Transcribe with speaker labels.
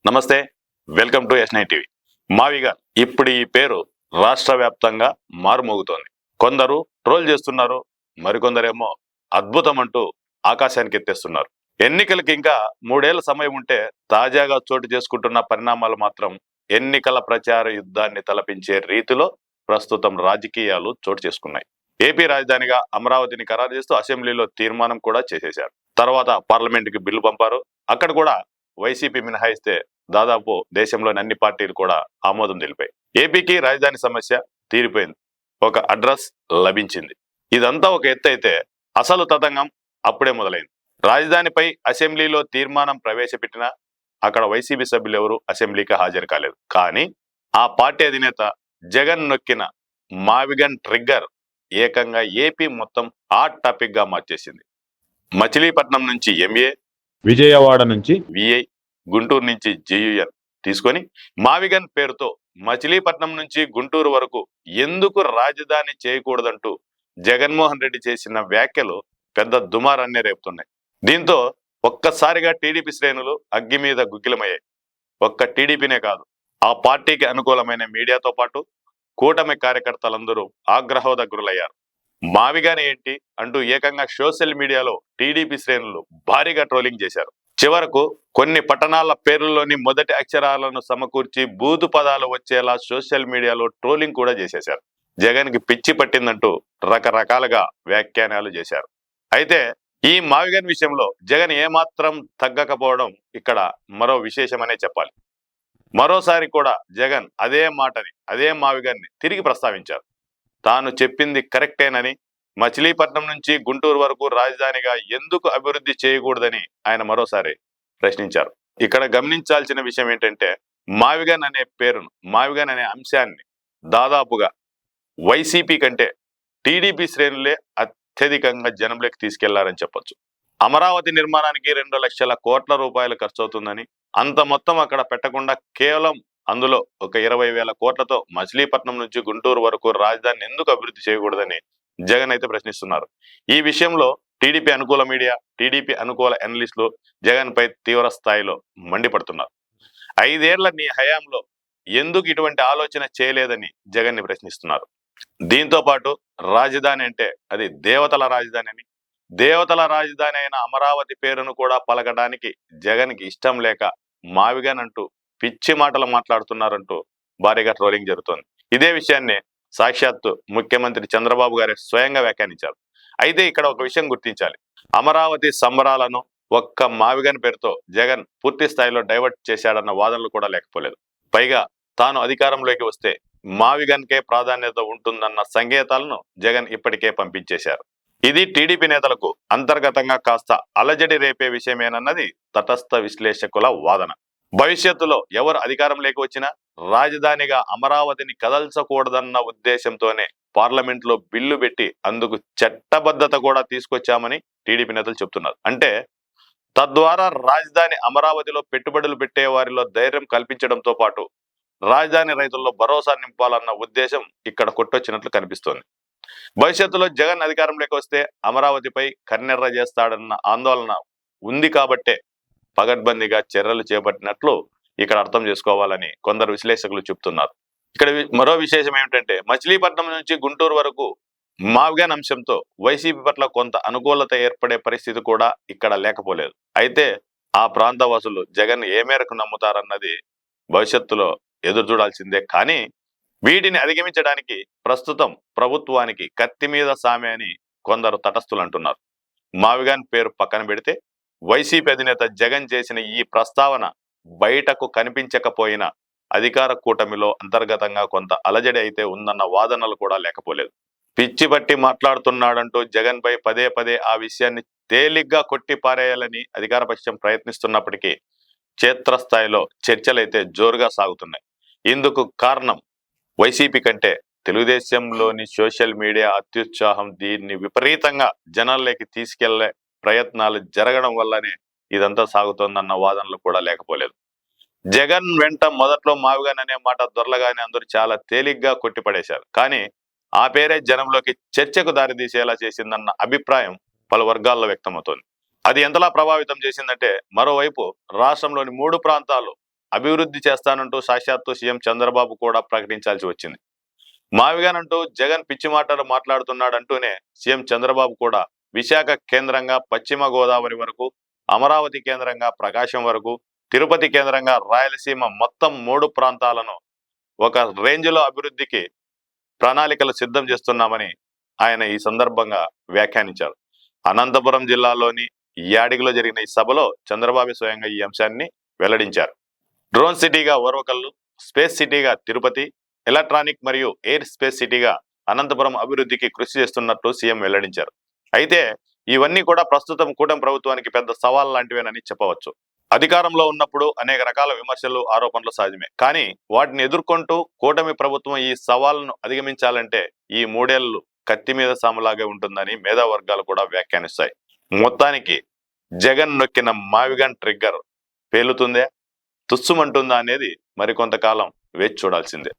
Speaker 1: నమస్తే, welcome to ఎస్9 TV. మావిగా ఇప్పుడు ఈ పేరు రాష్ట్ర వ్యాప్తంగా మారుమోగుతోంది. కొందరు ట్రోల్ చేస్తున్నారు, మరికొందరేమో అద్భుతం అంటూ ఆకాశానికి ఎత్తేస్తున్నారు. ఎన్నికలకి ఇంకా 3 ఏళ్ల సమయం ఉంటే తాజాగా చోటు చేసుకుంటున్న పరిణామాలు మాత్రం ఎన్నికల ప్రచార యుద్ధాన్ని తలపించే రీతిలో ప్రస్తుతం రాజకీయాలు చోటు చేసుకున్నాయి. ఏపీ రాజధానిగా అమరావతిని ఖరారు చేస్తూ అసెంబ్లీలో తీర్మానం కూడా చేసేశారు. తర్వాత పార్లమెంటుకి బిల్లు పంపారు. అక్కడ కూడా వైసీపీ మినహాయిస్తే దాదాపు దేశంలోని అన్ని పార్టీలు కూడా ఆమోదం తెలిపాయి. ఏపీకి రాజధాని సమస్య తీరిపోయింది, ఒక అడ్రస్ లభించింది. ఇదంతా ఒక ఎత్తు అయితే అసలు తతంగం అప్పుడే మొదలైంది. రాజధానిపై అసెంబ్లీలో తీర్మానం ప్రవేశపెట్టినా అక్కడ వైసీపీ సభ్యులు ఎవరు అసెంబ్లీకి హాజరు కాలేదు. కానీ ఆ పార్టీ అధినేత జగన్ నొక్కిన మావిగన్ ట్రిగ్గర్ ఏకంగా ఏపీ మొత్తం హాట్ టాపిక్ గా మార్చేసింది. మచిలీపట్నం నుంచి ఎంఏ,
Speaker 2: విజయవాడ నుంచి
Speaker 1: విఐ, గుంటూరు నుంచి జేయుఎన్ తీసుకొని మావిగన్ పేరుతో మచిలీపట్నం నుంచి గుంటూరు వరకు ఎందుకు రాజధాని చేయకూడదంటూ జగన్మోహన్ రెడ్డి చేసిన వ్యాఖ్యలు పెద్ద దుమారాన్ని రేపుతున్నాయి. దీంతో ఒక్కసారిగా టీడీపీ శ్రేణులు అగ్గి మీద గుగ్గిలమయ్యాయి. ఒక్క టీడీపీనే కాదు, ఆ పార్టీకి అనుకూలమైన మీడియాతో పాటు కూటమి కార్యకర్తలందరూ ఆగ్రహోదగ్రులయ్యారు. మావిగానే ఏంటి అంటూ ఏకంగా సోషల్ మీడియాలో టీడీపీ శ్రేణులు భారీగా ట్రోలింగ్ చేశారు. చివరకు కొన్ని పట్టణాల పేర్లలోని మొదటి అక్షరాలను సమకూర్చి బూతు పదాలు వచ్చేలా సోషల్ మీడియాలో ట్రోలింగ్ కూడా చేసేశారు. జగన్ కి పిచ్చి పట్టిందంటూ రకరకాలుగా వ్యాఖ్యానాలు చేశారు. అయితే ఈ మావిగన్ విషయంలో జగన్ ఏమాత్రం తగ్గకపోవడం ఇక్కడ మరో విశేషమనే చెప్పాలి. మరోసారి కూడా జగన్ అదే మాటని, అదే మావిగన్ని తిరిగి ప్రస్తావించారు. తాను చెప్పింది కరెక్టేనని, మచిలీపట్నం నుంచి గుంటూరు వరకు రాజధానిగా ఎందుకు అభివృద్ధి చేయకూడదని ఆయన మరోసారి ప్రశ్నించారు. ఇక్కడ గమనించాల్సిన విషయం ఏంటంటే, మావిగన్ అనే పేరును, మావిగన్ అనే అంశాన్ని దాదాపుగా వైసీపీ కంటే టీడీపీ శ్రేణులే అత్యధికంగా జనంలోకి తీసుకెళ్లారని చెప్పొచ్చు. అమరావతి నిర్మాణానికి 2 లక్షల కోట్ల రూపాయలు ఖర్చు అవుతుందని, అంత మొత్తం అక్కడ పెట్టకుండా కేవలం అందులో ఒక 20,000 కోట్లతో మచిలీపట్నం నుంచి గుంటూరు వరకు రాజధానిని ఎందుకు అభివృద్ధి చేయకూడదని జగన్ అయితే ప్రశ్నిస్తున్నారు. ఈ విషయంలో టీడీపీ అనుకూల మీడియా, టీడీపీ అనుకూల అనలిస్టులు జగన్ పై తీవ్ర స్థాయిలో మండిపడుతున్నారు. 5 ఏళ్ల నీ హయాంలో ఎందుకు ఇటువంటి ఆలోచన చేయలేదని జగన్ ని ప్రశ్నిస్తున్నారు. దీంతో పాటు రాజధాని అంటే అది దేవతల రాజధాని అని, దేవతల రాజధాని అయిన అమరావతి పేరును కూడా పలకడానికి జగన్ కి ఇష్టం లేక మావిగన్ అంటూ పిచ్చి మాటలు మాట్లాడుతున్నారంటూ భారీగా ట్రోలింగ్ జరుగుతోంది. ఇదే విషయాన్ని సాక్షాత్తు ముఖ్యమంత్రి చంద్రబాబు గారే స్వయంగా వ్యాఖ్యానించారు. అయితే ఇక్కడ ఒక విషయం గుర్తించాలి. అమరావతి సంబరాలను ఒక్క మావిగన్ పేరుతో జగన్ పూర్తి స్థాయిలో డైవర్ట్ చేశాడన్న వాదనలు కూడా లేకపోలేదు. పైగా తాను అధికారంలోకి వస్తే మావిగన్కే ప్రాధాన్యత ఉంటుందన్న సంకేతాలను జగన్ ఇప్పటికే పంపించేశారు. ఇది టీడీపీ నేతలకు అంతర్గతంగా కాస్త అలజడి రేపే విషయమేనన్నది తటస్థ విశ్లేషకుల వాదన. భవిష్యత్తులో ఎవరు అధికారంలోకి వచ్చినా రాజధానిగా అమరావతిని కదల్చకూడదన్న ఉద్దేశంతోనే పార్లమెంట్లో బిల్లు పెట్టి అందుకు చట్టబద్ధత కూడా తీసుకొచ్చామని టీడీపీ నేతలు చెప్తున్నారు. అంటే తద్వారా రాజధాని అమరావతిలో పెట్టుబడులు పెట్టే వారిలో ధైర్యం కల్పించడంతో పాటు రాజధాని రైతుల్లో భరోసా నింపాలన్న ఉద్దేశం ఇక్కడ కొట్టొచ్చినట్లు కనిపిస్తోంది. భవిష్యత్తులో జగన్ అధికారంలోకి వస్తే అమరావతిపై కన్నెర్ర చేస్తాడన్న ఆందోళన ఉంది కాబట్టే పగడ్బందీగా చర్యలు చేపట్టినట్లు ఇక్కడ అర్థం చేసుకోవాలని కొందరు విశ్లేషకులు చెప్తున్నారు. ఇక్కడ మరో విశేషం ఏమిటంటే, మచిలీపట్నం నుంచి గుంటూరు వరకు మావిగన్ అంశంతో వైసీపీ పట్ల కొంత అనుకూలత ఏర్పడే పరిస్థితి కూడా ఇక్కడ లేకపోలేదు. అయితే ఆ ప్రాంత వాసులు జగన్ ఏ మేరకు నమ్ముతారన్నది భవిష్యత్తులో ఎదురు చూడాల్సిందే. కానీ వీటిని అధిగమించడానికి ప్రస్తుతం ప్రభుత్వానికి కత్తి మీద సామె అని కొందరు తటస్థులు అంటున్నారు. మావిగన్ పేరు పక్కన పెడితే వైసీపీ అధినేత జగన్ చేసిన ఈ ప్రస్తావన బయటకు కనిపించకపోయినా అధికార కూటమిలో అంతర్గతంగా కొంత అలజడి అయితే ఉందన్న వాదనలు కూడా లేకపోలేదు. పిచ్చి పట్టి మాట్లాడుతున్నాడంటూ జగన్ పై పదే పదే ఆ విషయాన్ని తేలిగ్గా కొట్టి పారేయాలని అధికార పక్షం ప్రయత్నిస్తున్నప్పటికీ క్షేత్రస్థాయిలో చర్చలైతే జోరుగా సాగుతున్నాయి. ఇందుకు కారణం వైసీపీ కంటే తెలుగుదేశంలోని సోషల్ మీడియా అత్యుత్సాహం దీన్ని విపరీతంగా జనాల్లోకి తీసుకెళ్లే ప్రయత్నాలు జరగడం వల్లనే ఇదంతా సాగుతోందన్న వాదనలు కూడా లేకపోలేదు. జగన్ వెంట మొదట్లో మావిగన్ అనే మాట దొరలగానే అందరూ చాలా తేలిగ్గా కొట్టిపడేశారు. కానీ ఆ పేరే జనంలోకి చర్చకు దారితీసేలా చేసిందన్న అభిప్రాయం పలు వర్గాల్లో వ్యక్తమవుతోంది. అది ఎంతలా ప్రభావితం చేసిందంటే, మరోవైపు రాష్ట్రంలోని 3 ప్రాంతాలు అభివృద్ధి చేస్తానంటూ సాక్షాత్తు సీఎం చంద్రబాబు కూడా ప్రకటించాల్సి వచ్చింది. మావిగాన్ అంటూ జగన్ పిచ్చి మాటలు మాట్లాడుతున్నాడంటూనే సీఎం చంద్రబాబు కూడా విశాఖ కేంద్రంగా పశ్చిమ గోదావరి వరకు, అమరావతి కేంద్రంగా ప్రకాశం వరకు, తిరుపతి కేంద్రంగా రాయలసీమ మొత్తం 3 ప్రాంతాలను ఒక రేంజ్లో అభివృద్ధికి ప్రణాళికలు సిద్ధం చేస్తున్నామని ఆయన ఈ సందర్భంగా వ్యాఖ్యానించారు. అనంతపురం జిల్లాలోని యాడిగిలో జరిగిన ఈ సభలో చంద్రబాబు స్వయంగా ఈ అంశాన్ని వెల్లడించారు. డ్రోన్ సిటీగా ఓర్వకల్లు, స్పేస్ సిటీగా తిరుపతి, ఎలక్ట్రానిక్ మరియు ఎయిర్ స్పేస్ సిటీగా అనంతపురం అభివృద్ధికి కృషి చేస్తున్నట్టు సీఎం వెల్లడించారు. అయితే ఇవన్నీ కూడా ప్రస్తుతం కూటమి ప్రభుత్వానికి పెద్ద సవాల్ లాంటివేనని చెప్పవచ్చు. అధికారంలో ఉన్నప్పుడు అనేక రకాల విమర్శలు, ఆరోపణలు సహజమే. కానీ వాటిని ఎదుర్కొంటూ కూటమి ప్రభుత్వం ఈ సవాళ్లను అధిగమించాలంటే ఈ 3 ఏళ్లు కత్తి మీద సాములాగే ఉంటుందని మేధావర్గాలు కూడా వ్యాఖ్యానిస్తాయి. మొత్తానికి జగన్ నొక్కిన మావిగన్ ట్రిగ్గర్ పేలుతుందే, తుస్సుమంటుందా అనేది మరికొంతకాలం వేచి చూడాల్సిందే.